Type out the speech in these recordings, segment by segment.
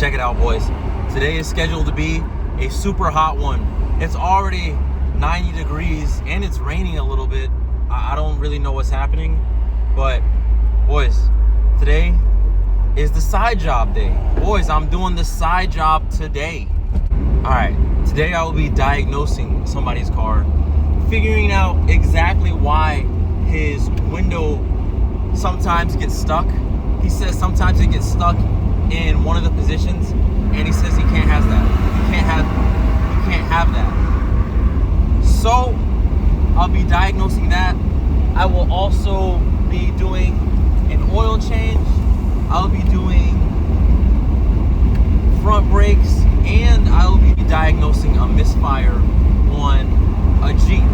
Check it out, boys. Today is scheduled to be a super hot one. It's already 90 degrees and it's raining a little bit. I don't really know what's happening, but boys, today is the side job day. Boys, I'm doing the side job today. All right, today I will be diagnosing somebody's car, figuring out exactly why his window sometimes gets stuck. He says sometimes it gets stuck in one of the positions, and he says he can't have that. He can't have that. So I'll be diagnosing that. I will also be doing an oil change. I'll be doing front brakes, and I will be diagnosing a misfire on a Jeep.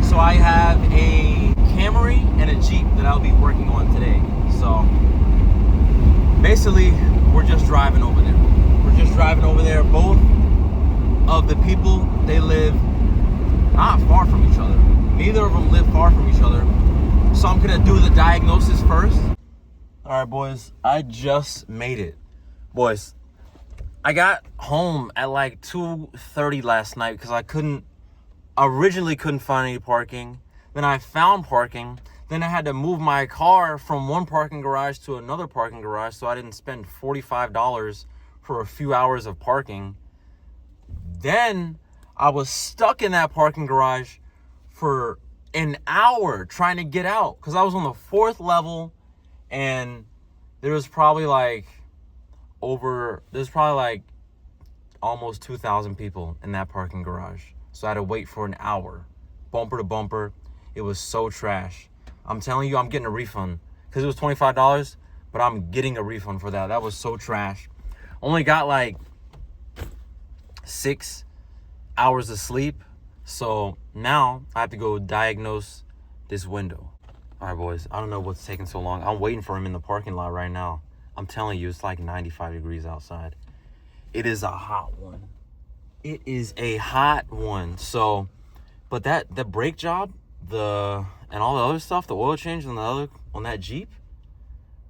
So I have a Camry and a Jeep that I'll be working on today. So basically, we're just driving over there. Both of the people, they live not far from each other. Neither of them live far from each other. So I'm gonna do the diagnosis first. All right, boys, I just made it. Boys, I got home at like 2:30 last night because I originally couldn't find any parking. Then I found parking. Then I had to move my car from one parking garage to another parking garage so I didn't spend $45 for a few hours of parking. Then I was stuck in that parking garage for an hour trying to get out because I was on the 4th level, and there's probably like almost 2,000 people in that parking garage. So I had to wait for an hour, bumper to bumper. It was so trash. I'm telling you, I'm getting a refund because it was $25, but I'm getting a refund for that. That was so trash. Only got like 6 hours of sleep. So now I have to go diagnose this window. All right, boys, I don't know what's taking so long. I'm waiting for him in the parking lot right now. I'm telling you, it's like 95 degrees outside. It is a hot one. It is a hot one. So, but the brake job, and all the other stuff, the oil change on that Jeep,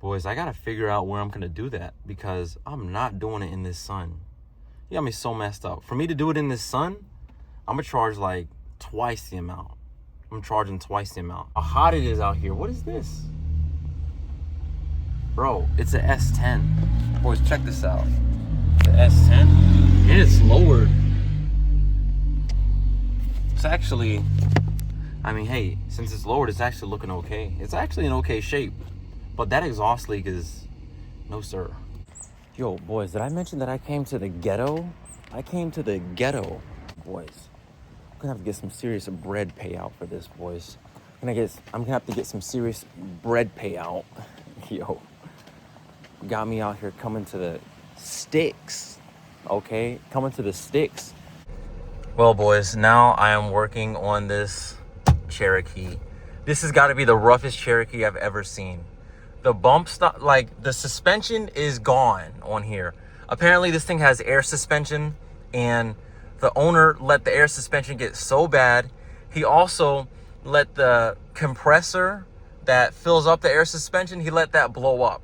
boys, I gotta figure out where I'm gonna do that because I'm not doing it in this sun. You got me so messed up. For me to do it in this sun, I'm gonna charge like twice the amount. I'm charging twice the amount. How hot it is out here. What is this? Bro, it's a S10. Boys, check this out. The S10. And it's lowered. It's actually, I mean, hey, since it's lowered, it's actually looking okay. It's actually in okay shape. But that exhaust leak is no sir. Yo, boys, did I mention that I came to the ghetto? I came to the ghetto, boys. I'm gonna have to get some serious bread payout for this, boys. I'm gonna have to get some serious bread payout. Yo, got me out here coming to the sticks, okay? Coming to the sticks. Well, boys, now I am working on this Cherokee. This has got to be the roughest Cherokee I've ever seen. The bump stop, like the suspension is gone on here. Apparently this thing has air suspension, and the owner let the air suspension get so bad. He also let the compressor that fills up the air suspension, he let that blow up.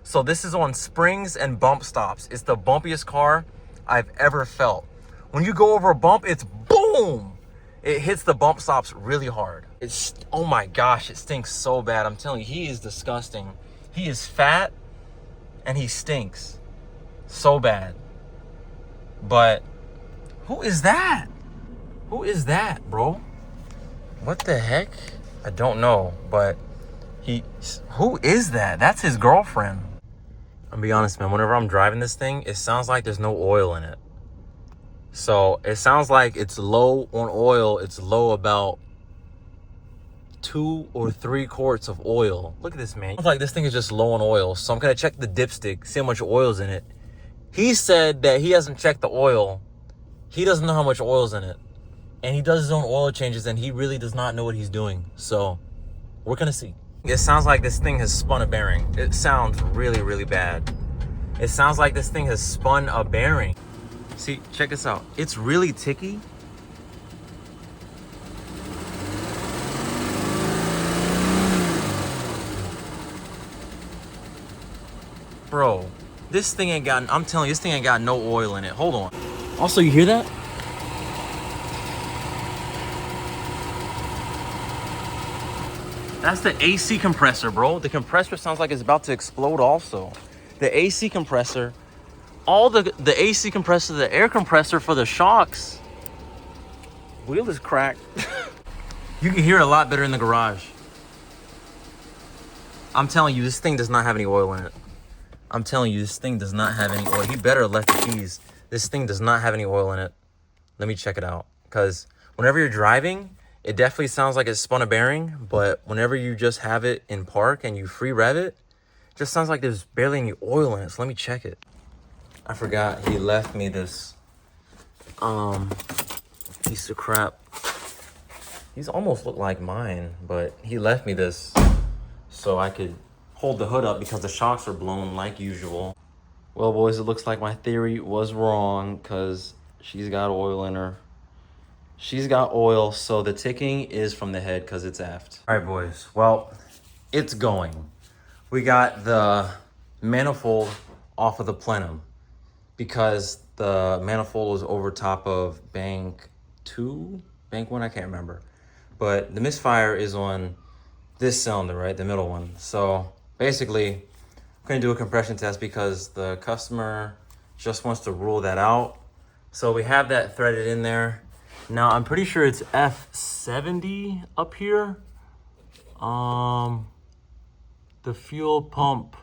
So this is on springs and bump stops. It's the bumpiest car I've ever felt. When you go over a bump, it's boom. It hits the bump stops really hard. Oh my gosh, it stinks so bad. I'm telling you, he is disgusting. He is fat and he stinks so bad. But who is that? Who is that, bro? What the heck? I don't know, but who is that? That's his girlfriend. I'll be honest, man, whenever I'm driving this thing, it sounds like there's no oil in it. So it sounds like it's low on oil. It's low about 2 or 3 quarts of oil. Look at this, man. It looks like this thing is just low on oil. So I'm gonna check the dipstick, see how much oil's in it. He said that he hasn't checked the oil. He doesn't know how much oil's in it. And he does his own oil changes, and he really does not know what he's doing. So we're gonna see. It sounds like this thing has spun a bearing. It sounds really, really bad. It sounds like this thing has spun a bearing. See, check this out. It's really ticky. Bro, This thing ain't got, I'm telling you, this thing ain't got no oil in it. Hold on. Also, you hear that? That's the AC compressor, bro. The compressor sounds like it's about to explode also. The AC compressor, all the AC compressor, the air compressor for the shocks. Wheel is cracked. You can hear it a lot better in the garage. I'm telling you, this thing does not have any oil in it. I'm telling you, this thing does not have any oil. He better have left the keys. This thing does not have any oil in it. Let me check it out. Because whenever you're driving, it definitely sounds like it spun a bearing. But whenever you just have it in park and you free rev it, it just sounds like there's barely any oil in it. So let me check it. I forgot he left me this piece of crap. These almost look like mine, but he left me this so I could hold the hood up because the shocks are blown like usual. Well, boys, it looks like my theory was wrong because she's got oil in her. She's got oil, so the ticking is from the head because it's aft. All right, boys. Well, it's going. We got the manifold off of the plenum because the manifold was over top of bank 2, bank 1, I can't remember. But the misfire is on this cylinder, right? The middle one. So basically, I'm gonna do a compression test because the customer just wants to rule that out. So we have that threaded in there. Now I'm pretty sure it's F70 up here. The fuel pump,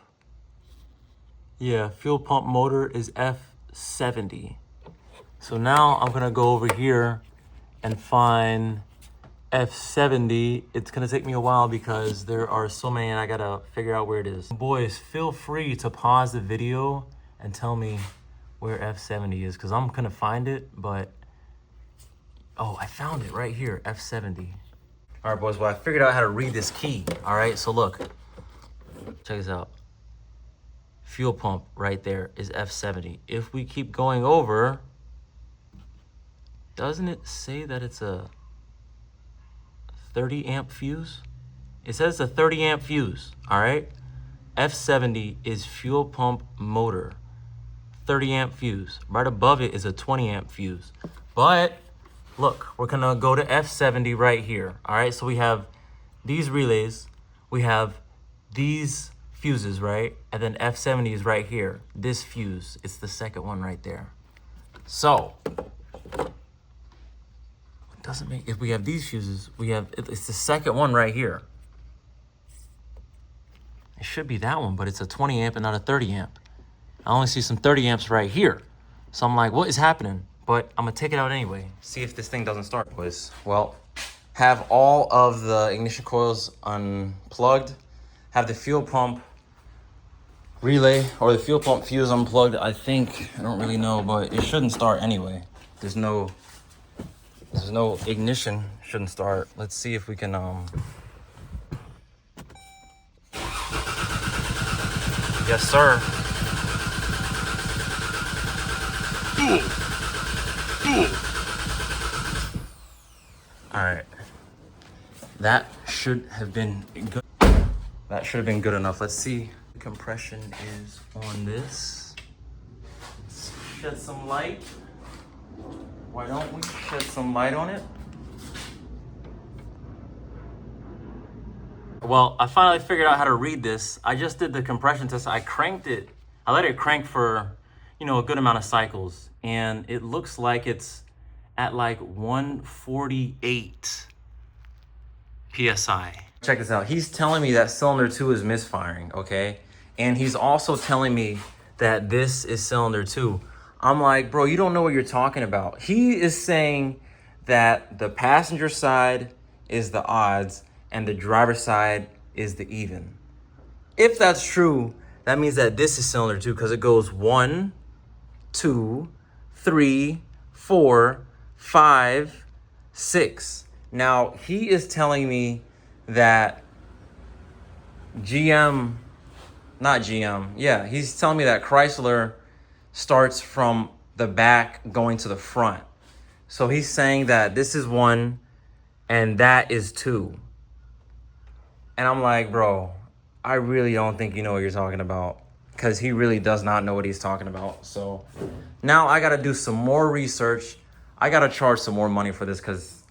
yeah, fuel pump motor is F70. So now I'm gonna go over here and find F70. It's gonna take me a while because there are so many and I gotta figure out where it is. Boys, feel free to pause the video and tell me where F70 is because I'm gonna find it, but oh, I found it right here, F70. All right, boys, well, I figured out how to read this key. All right, so look, check this out. Fuel pump right there is F70. If we keep going over, doesn't it say that it's a 30 amp fuse? It says a 30 amp fuse, all right? F70 is fuel pump motor, 30 amp fuse. Right above it is a 20 amp fuse. But look, we're gonna go to F70 right here, all right? So we have these relays, we have these fuses, right? And then F70 is right here. This fuse, it's the second one right there. So, doesn't make, if we have these fuses, we have, it's the second one right here. It should be that one, but it's a 20 amp and not a 30 amp. I only see some 30 amps right here. So I'm like, what is happening? But I'm gonna take it out anyway. See if this thing doesn't start, boys. Well, have all of the ignition coils unplugged. Have the fuel pump relay or the fuel pump fuse unplugged. I think, I don't really know, but it shouldn't start anyway. There's no ignition, shouldn't start. Let's see if we can, yes, sir. All right, that should have been good. That should have been good enough. Let's see. The compression is on this. Let's shed some light. Why don't we shed some light on it? Well, I finally figured out how to read this. I just did the compression test. I cranked it. I let it crank for, you know, a good amount of cycles. And it looks like it's at like 148 PSI. Check this out. He's telling me that cylinder 2 is misfiring, okay? And he's also telling me that this is cylinder 2. I'm like, bro, you don't know what you're talking about. He is saying that the passenger side is the odds and the driver's side is the even. If that's true, that means that this is cylinder 2 because it goes 1, 2, 3, 4, 5, 6. Now, he is telling me that he's telling me that Chrysler starts from the back going to the front. So he's saying that this is 1 and that is 2. And I'm like, bro, I really don't think you know what you're talking about. because he really does not know what he's talking about. So now I got to do some more research. I got to charge some more money for this because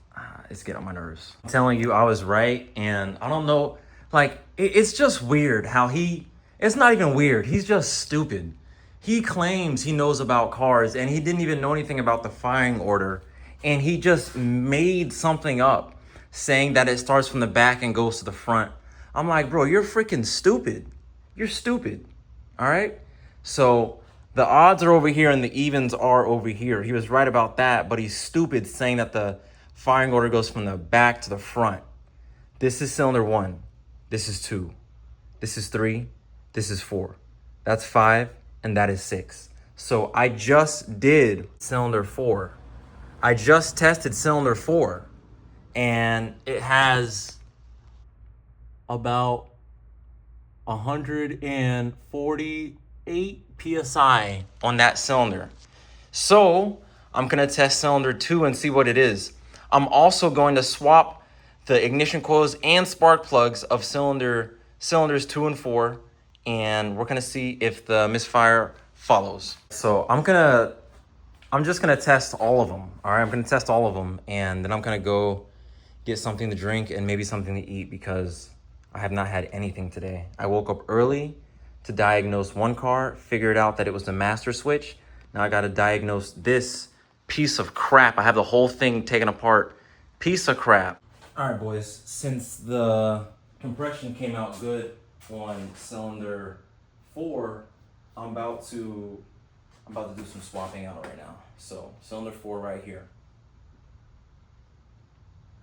it's getting on my nerves. I'm telling you, I was right. And I don't know, like, it's just weird how it's not even weird. He's just stupid. He claims he knows about cars and he didn't even know anything about the firing order. And he just made something up saying that it starts from the back and goes to the front. I'm like, bro, you're freaking stupid. You're stupid. All right. So the odds are over here and the evens are over here. He was right about that, but he's stupid saying that the firing order goes from the back to the front. This is cylinder 1. This is 2. This is 3. This is 4. That's 5. And that is 6. So I just did cylinder 4. I just tested cylinder 4. And it has about 148 PSI on that cylinder. So I'm going to test cylinder 2 and see what it is. I'm also going to swap the ignition coils and spark plugs of cylinders 2 and 4. And we're going to see if the misfire follows. So I'm just going to test all of them. All right. I'm going to test all of them. And then I'm going to go get something to drink and maybe something to eat because I have not had anything today. I woke up early to diagnose one car, figured out that it was the master switch. Now I got to diagnose this piece of crap. I have the whole thing taken apart. Piece of crap. All right, boys. Since the compression came out good on cylinder 4, I'm about to do some swapping out right now. So cylinder 4 right here.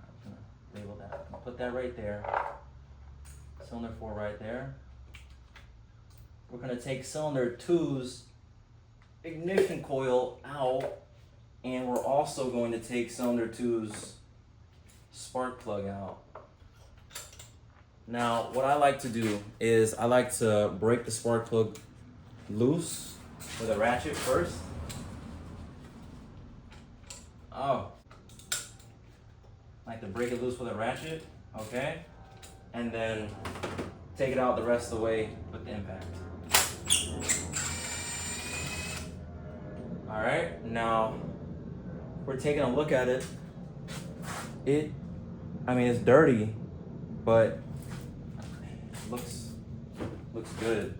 I'm gonna label that. I'll put that right there. Cylinder 4 right there. We're gonna take cylinder 2's ignition coil out, and we're also going to take cylinder 2's spark plug out. Now, what I like to do is I like to break the spark plug loose with a ratchet first. Oh. I like to break it loose with a ratchet, okay? And then take it out the rest of the way with the impact. All right, now we're taking a look at it. It's dirty, but it looks good.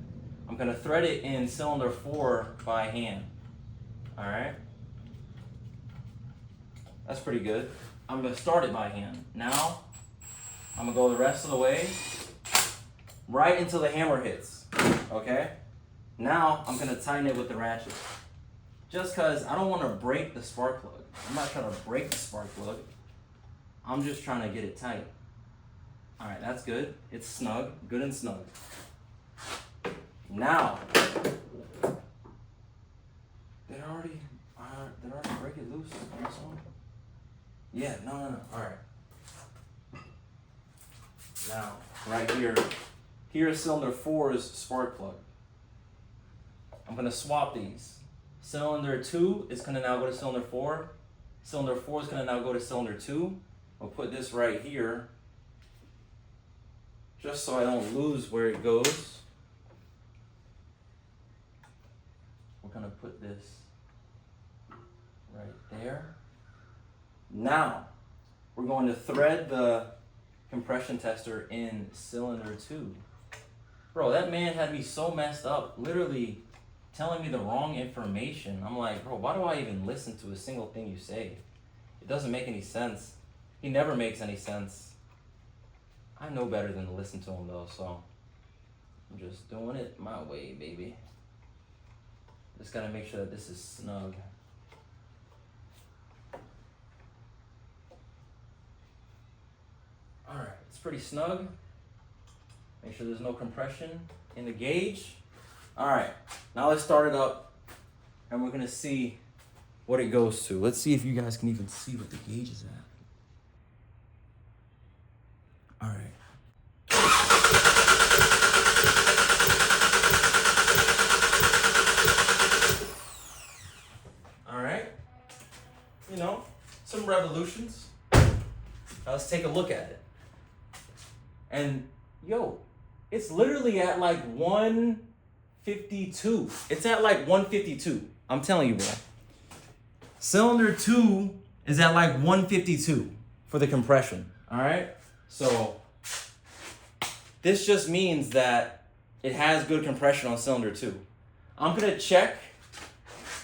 I'm gonna thread it in cylinder 4 by hand. All right, that's pretty good. I'm gonna start it by hand. Now, I'm gonna go the rest of the way, right until the hammer hits, okay? Now, I'm gonna tighten it with the ratchet. Just cause I don't wanna break the spark plug. I'm not trying to break the spark plug. I'm just trying to get it tight. All right, that's good. It's snug, good and snug. Now, did I already break it loose on this one? Yeah, no. All right. Now, right here, here's cylinder 4's spark plug. I'm gonna swap these. Cylinder 2 is gonna now go to cylinder 4. Cylinder 4 is gonna now go to cylinder 2. We'll put this right here, just so I don't lose where it goes. We're gonna put this right there. Now, we're going to thread the compression tester in cylinder 2. Bro, that man had me so messed up, literally telling me the wrong information. I'm like, bro, why do I even listen to a single thing you say? It doesn't make any sense. He never makes any sense. I know better than to listen to him though, so I'm just doing it my way, baby. Just gotta make sure that this is snug. Alright, it's pretty snug. Make sure there's no compression in the gauge. Alright, now let's start it up and we're gonna see what it goes to. Let's see if you guys can even see what the gauge is at. Alright. Alright. You know, some revolutions. Now let's take a look at it. And yo, it's literally at like 1 152. It's at like 152. I'm telling you, bro. Cylinder 2 is at like 152 for the compression. All right? So this just means that it has good compression on cylinder 2. I'm going to check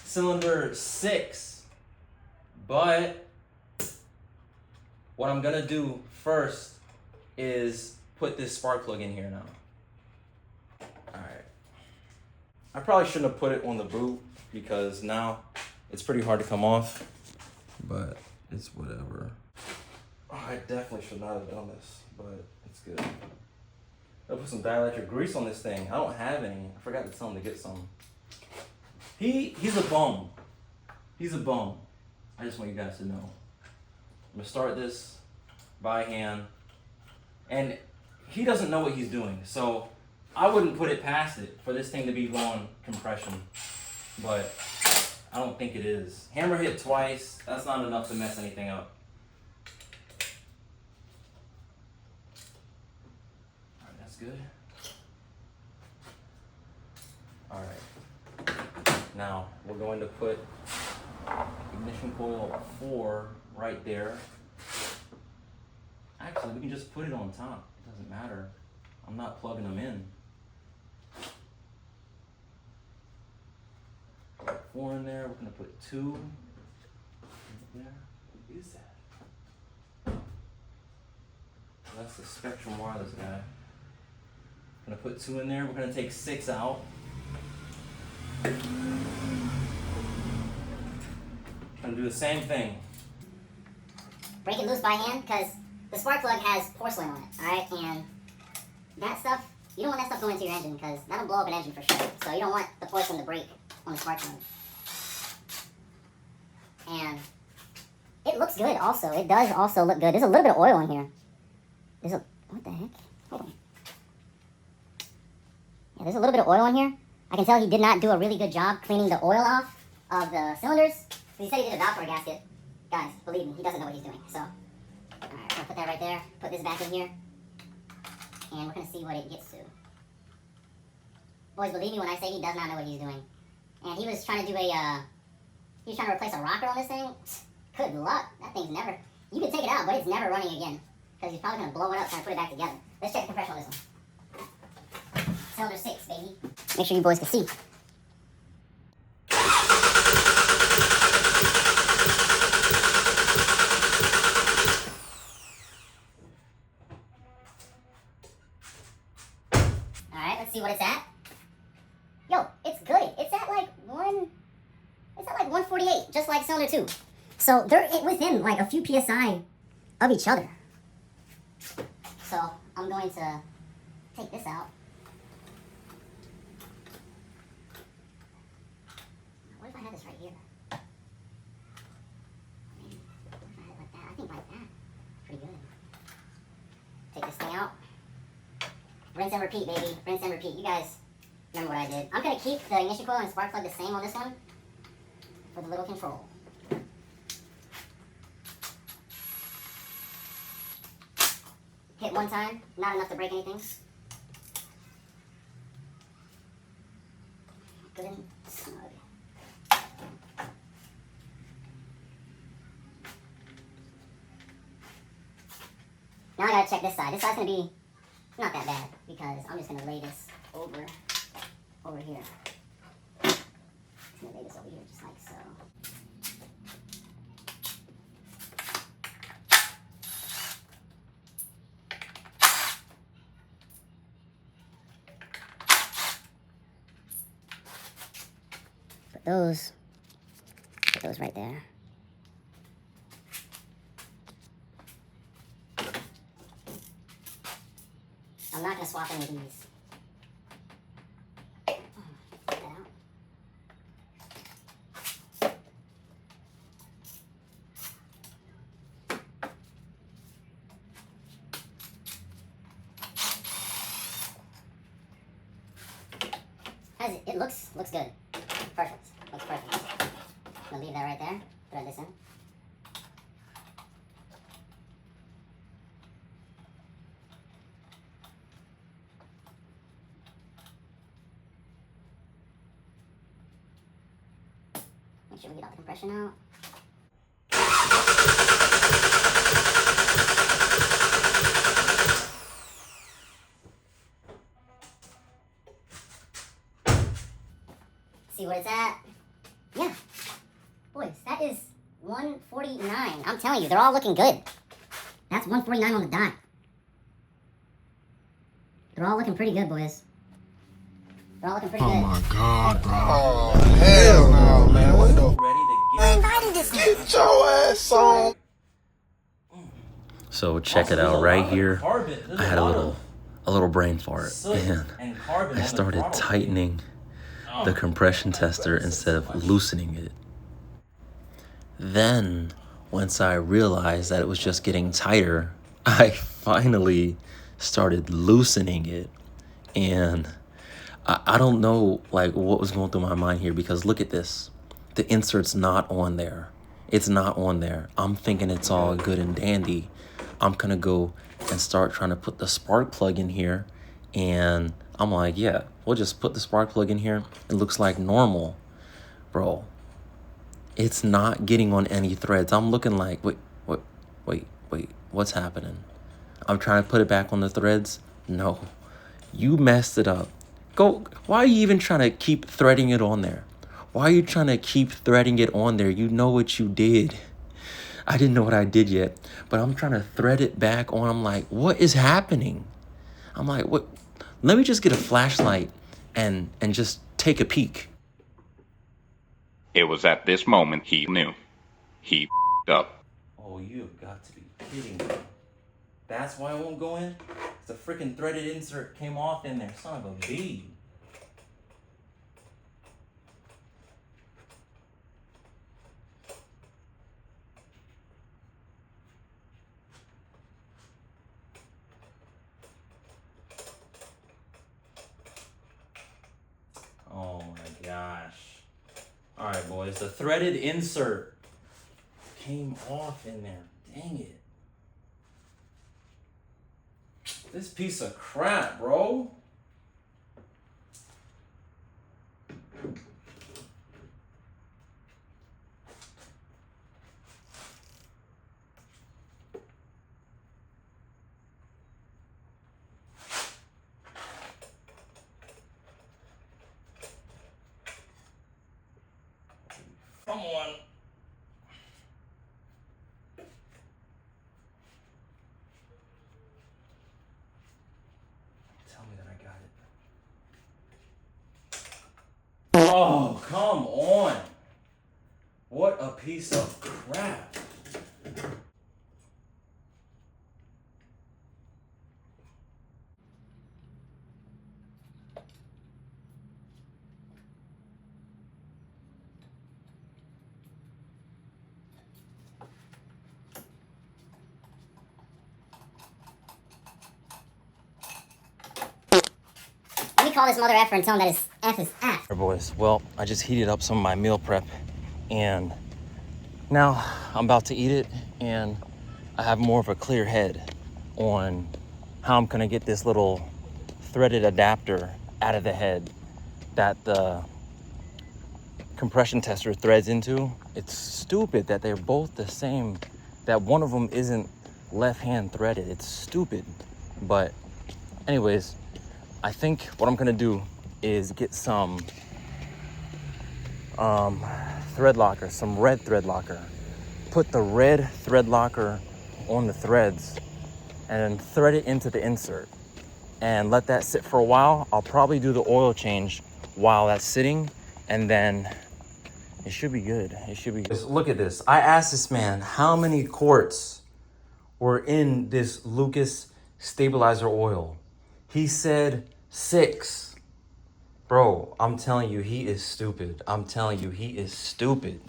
cylinder 6, but what I'm going to do first is put this spark plug in here now. All right. I probably shouldn't have put it on the boot because now it's pretty hard to come off, but it's whatever. Oh, I definitely should not have done this, but it's good. I'll put some dielectric grease on this thing. I don't have any. I forgot to tell him to get some. He's a bum. He's a bum. I just want you guys to know. I'm gonna start this by hand, and he doesn't know what he's doing, so I wouldn't put it past it for this thing to be going compression, but I don't think it is. Hammer hit twice, that's not enough to mess anything up. All right, that's good. All right, now we're going to put ignition coil 4 right there. Actually, we can just put it on top. It doesn't matter. I'm not plugging them in. Put 4 in there. We're going to put 2 in there. What is that? That's the Spectrum wireless guy. I'm going to put 2 in there. We're going to take 6 out. I'm going to do the same thing. Break it loose by hand because the spark plug has porcelain on it, alright? And that stuff, you don't want that stuff going into your engine because that'll blow up an engine for sure. So you don't want the porcelain to break on the spark plug. And it looks good also. It does also look good. There's a little bit of oil in here. What the heck? Hold on. Yeah, there's a little bit of oil in here. I can tell he did not do a really good job cleaning the oil off of the cylinders. He said he did a valve cover gasket. Guys, believe me, he doesn't know what he's doing. So, alright, we're gonna put that right there. Put this back in here. And we're gonna see what it gets to. Boys, believe me when I say he does not know what he's doing. And he was trying to do he was trying to replace a rocker on this thing. Good luck. That thing's never, you can take it out, but it's never running again. Because he's probably gonna blow it up trying to put it back together. Let's check the compression on this one. Cylinder 6, baby. Make sure you boys can see. Alright, let's see what it's at. Yo, it's good. It's at like 148, just like cylinder 2. So they're within like a few PSI of each other. So I'm going to take this out. What if I had this right here? I mean, what if I had it like that? I think like that. Pretty good. Take this thing out. Rinse and repeat, baby. Rinse and repeat. You guys remember what I did. I'm going to keep the ignition coil and spark plug the same on this one for the little control. Hit one time, not enough to break anything. Good and snug. Now I gotta check this side. This side's gonna be not that bad because I'm just gonna lay this over here. Just gonna lay this over here just like so. Put those right there. I'm not gonna swap any of these. Get that out. It looks good. Perfect. Looks perfect. I'm gonna leave that right there. Thread this in. Make sure we get all the compression out. See what it's at. Yeah. Boys, that is 149. I'm telling you, they're all looking good. That's 149 on the dot. They're all looking pretty good, boys. They're all looking pretty good. Oh my God, bro. Oh, hell no, man. What the? Get your ass on. So check it out right here. I had a little brain fart, and I started tightening the compression tester instead of loosening it. Then, once I realized that it was just getting tighter, I finally started loosening it. And I don't know like what was going through my mind here, because look at this. The insert's not on there. It's not on there. I'm thinking it's all good and dandy. I'm gonna go and start trying to put the spark plug in here, and I'm like, yeah, we'll just put the spark plug in here. It looks like normal. Bro, it's not getting on any threads. I'm looking like, wait, what's happening? I'm trying to put it back on the threads. No, you messed it up. Why are you even trying to keep threading it on there? Why are you trying to keep threading it on there? You know what you did. I didn't know what I did yet, but I'm trying to thread it back on. I'm like, what is happening? I'm like, what? Let me just get a flashlight and just take a peek. It was at this moment he knew. He up. Oh, you've got to be kidding me. That's why I won't go in? The freaking threaded insert came off in there. Son of a bee. Oh my gosh. Alright, boys. The threaded insert came off in there. Dang it. This piece of crap, bro. Come on. Tell me that I got it. Oh, come on. What a piece of crap. Let me call this mother effer and tell him that his F is F. Alright, boys. Well, I just heated up some of my meal prep, and now I'm about to eat it, and I have more of a clear head on how I'm gonna get this little threaded adapter out of the head that the compression tester threads into. It's stupid that they're both the same, that one of them isn't left hand threaded. It's stupid. But anyways, I think what I'm gonna do is get some thread locker, some red thread locker. Put the red thread locker on the threads and thread it into the insert and let that sit for a while. I'll probably do the oil change while that's sitting, and then it should be good. It should be good. Look at this. I asked this man how many quarts were in this Lucas stabilizer oil. He said 6. Bro, I'm telling you, he is stupid. I'm telling you, he is stupid.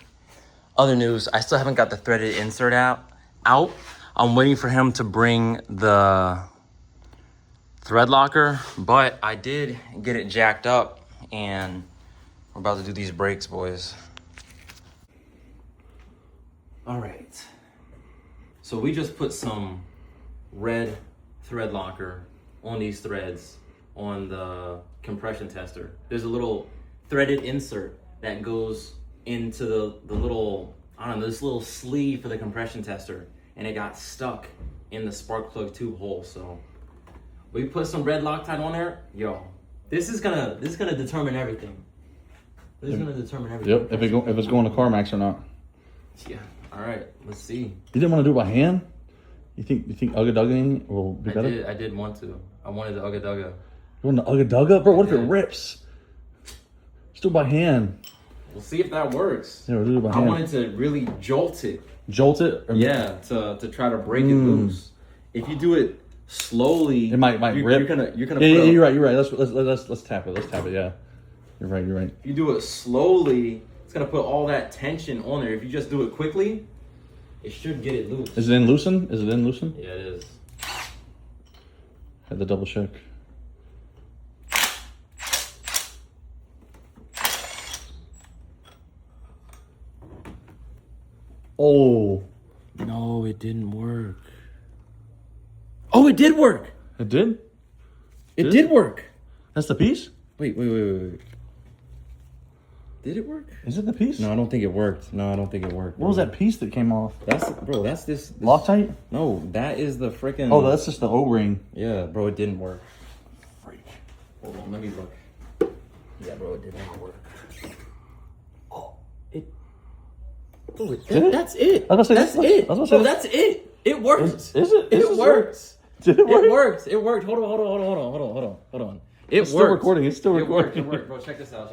Other news, I still haven't got the threaded insert out. I'm waiting for him to bring the thread locker, but I did get it jacked up, and we're about to do these brakes, boys. All right. So we just put some red thread locker on these threads on the compression tester. There's a little threaded insert that goes into the little, I don't know, this little sleeve for the compression tester, and it got stuck in the spark plug tube hole. So we put some red Loctite on there. Yo, this is gonna determine everything. This is gonna determine everything. Yep. If it's going to CarMax or not. Yeah. All right. Let's see. You didn't want to do it by hand? You think Ugga Dugging will be better? I did want to. I wanted the Ugga Dugga. You want the Ugga Dugga? Bro, what if it rips? Just do it by hand. We'll see if that works. Yeah, we'll do it by I hand. wanted to really jolt it. Jolt it? Yeah, to try to break it loose. If you do it slowly, it might rip. You're gonna. Yeah, you're right. You're right. Let's tap it. Let's tap it. Yeah, you're right. You're right. If you do it slowly, it's gonna put all that tension on there. If you just do it quickly, it should get it loose. Is it in loosen? Is it in loosen? Yeah, it is. Had to double check. Oh. No, it didn't work. Oh, it did work. It did? It did work. That's the piece? Wait. Did it work? Is it the piece? No, I don't think it worked. What was that piece that came off? That's this Loctite? No, that is the freaking. Oh, that's just the O-ring. Yeah, bro, it didn't work. Freak. Hold on, let me look. Yeah, bro, it did not work. Oh, it. Bro, that's it. I was gonna say, That's it. I was gonna say Bro, that's it. It worked. Is it? It worked. Did it work? It worked. It worked. Hold on. It's still recording. It's still recording. It worked, bro. Check this out.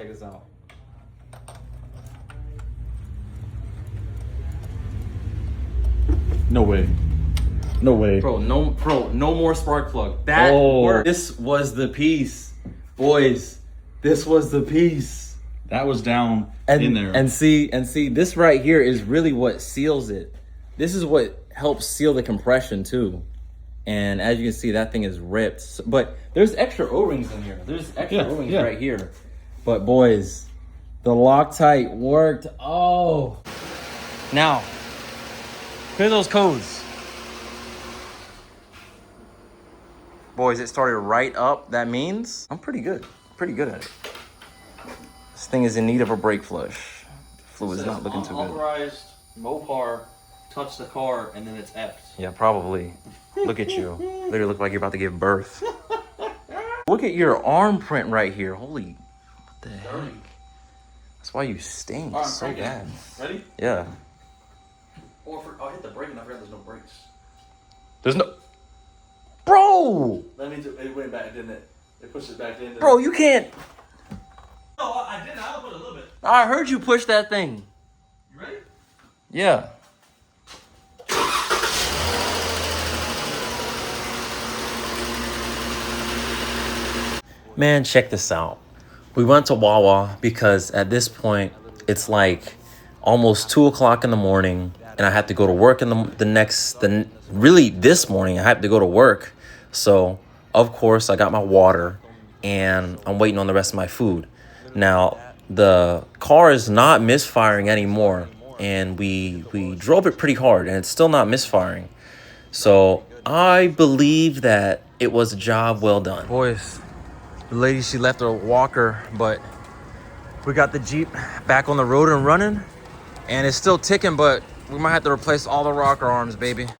No way. Bro, no more spark plug. That worked. This was the piece. Boys, this was the piece. That was down in there. And see, this right here is really what seals it. This is what helps seal the compression too. And as you can see, that thing is ripped. But there's extra O-rings in here. There's extra O-rings right here. But boys, the Loctite worked. Oh. Now, clear those codes. Boys, it started right up. That means I'm pretty good. Pretty good at it. This thing is in need of a brake flush. Fluid's not looking too good. Authorized Mopar, touch the car, and then it's F'd. Yeah, probably. Look at you. Literally look like you're about to give birth. Look at your arm print right here. Holy, what the heck? That's why you stink so bad. Ready? Yeah. I'll hit the brake and I forgot there's no brakes. There's no... Bro! That means it went back, didn't it? It pushed it back in. Bro, you can't... No, I didn't. I'll put a little bit. I heard you push that thing. You ready? Yeah. Man, check this out. We went to Wawa because at this point, it's like almost 2 o'clock in the morning and I have to go to work in really this morning, I have to go to work. So, of course, I got my water and I'm waiting on the rest of my food. Now, the car is not misfiring anymore and we drove it pretty hard and it's still not misfiring. So, I believe that it was a job well done. Boys, the lady, she left her walker, but we got the Jeep back on the road and running, and it's still ticking, but we might have to replace all the rocker arms, baby.